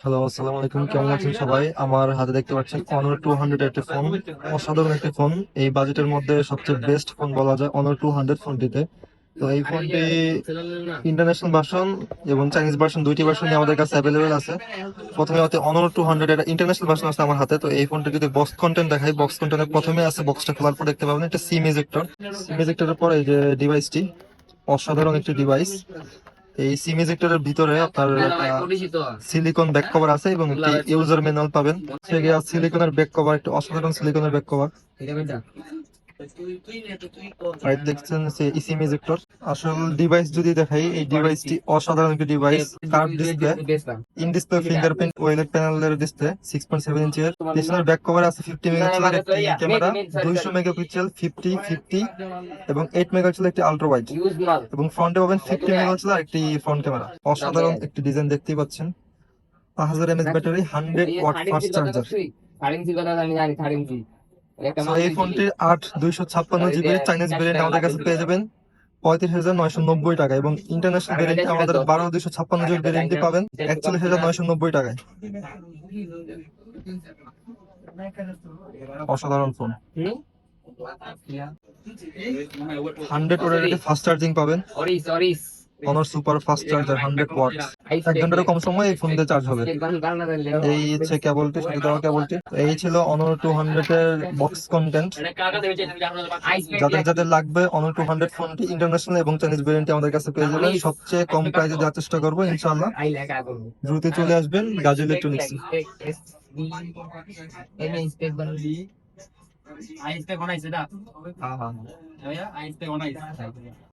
Hello, আসসালামু আলাইকুম। কেমন আছেন সবাই? আমার হাতে দেখতে পাচ্ছেন Honor 200 একটা ফোন। অসাধারণ একটি ফোন। এই বাজেটের মধ্যে সবচেয়ে বেস্ট ফোন বলা যায় Honor 200 ফোনটিতে। তো এই ফোনটি ইন্টারন্যাশনাল ভার্সন এবং চাইনিজ ভার্সন দুইটি ভার্সনই আমাদের কাছে অ্যাভেলেবেল আছে। প্রথমে হচ্ছে Honor 200 এর ইন্টারন্যাশনাল ভার্সন আছে আমার হাতে। তো এই ফোনটা যদি বক্স কন্টেন্ট দেখাই, বক্স কন্টেন্টের প্রথমে আছে, বক্সটা খোলার পর দেখতে পাবেন একটা সিম এজেক্টর। সিম এজেক্টরের পর এই যে ডিভাইসটি, অসাধারণ একটি ডিভাইস। এই সিম ইজেক্টরের ভিতরে আপনার সিলিকন ব্যাক কভার আছে এবং একটি ইউজার ম্যানুয়াল পাবেন। সিলিকনের ব্যাক কভার, একটি অসাধারণ সিলিকনের ব্যাক কভার। আর দেখছেন যে সিম ইজেক্টর। আসল ডিভাইস যদি দেখাই, এই ডিভাইসটি অসাধারণ একটি device. Curve display, in display fingerprint OLED প্যানেলের ডিসপ্লে, 6.7 ইঞ্চি এর। পিছনের ব্যাক কভার আছে 50 মেগাপিক্সেলের একটি ক্যামেরা, 200 মেগাপিক্সেল, 50 এবং 8 মেগাপিক্সেল একটি আল্ট্রা ওয়াইড, এবং ফ্রন্টে পাবেন 50 মেগাপিক্সেল একটি ফ্রন্ট ক্যামেরা। অসাধারণ একটি ডিজাইন দেখতেই পাচ্ছেন। 5000 MAH battery, 100 watt fast charger. এই ফোনটির 256 জিবি চাইনিজ ভেরিয়েন্ট আমাদের কাছে পেয়ে যাবেন 35,990 টাকা, এবং ইন্টারন্যাশনাল ভেরিয়েন্টে আমাদের 256 জিবি ভেরিয়েন্টটি পাবেন 41,990 টাকায়। অসাধারণ ফোন। 100 ওয়াটের একটি ফাস্ট চার্জিং পাবেন। Honor super fast charger, 100 watt. 1 ঘন্টারও কম সময় এই ফোন দিয়ে চার্জ হবে। এই হচ্ছে কেবলটি, সাথে দেওয়া কেবলটি। এই ছিল অনর 200 এর বক্স কন্টেন্ট। যাদের যাদের লাগবে অনর 200 ফোনটি ইন্টারন্যাশনাল এবং চাইনিজ ভেরিয়েন্টে আমাদের কাছে পেয়ে যাবেন সবচেয়ে কম প্রাইসে দেওয়ার চেষ্টা করবো ইনশাআল্লাহ। দ্রুত চলে আসবেন গাজী ইলেকট্রনিক্স।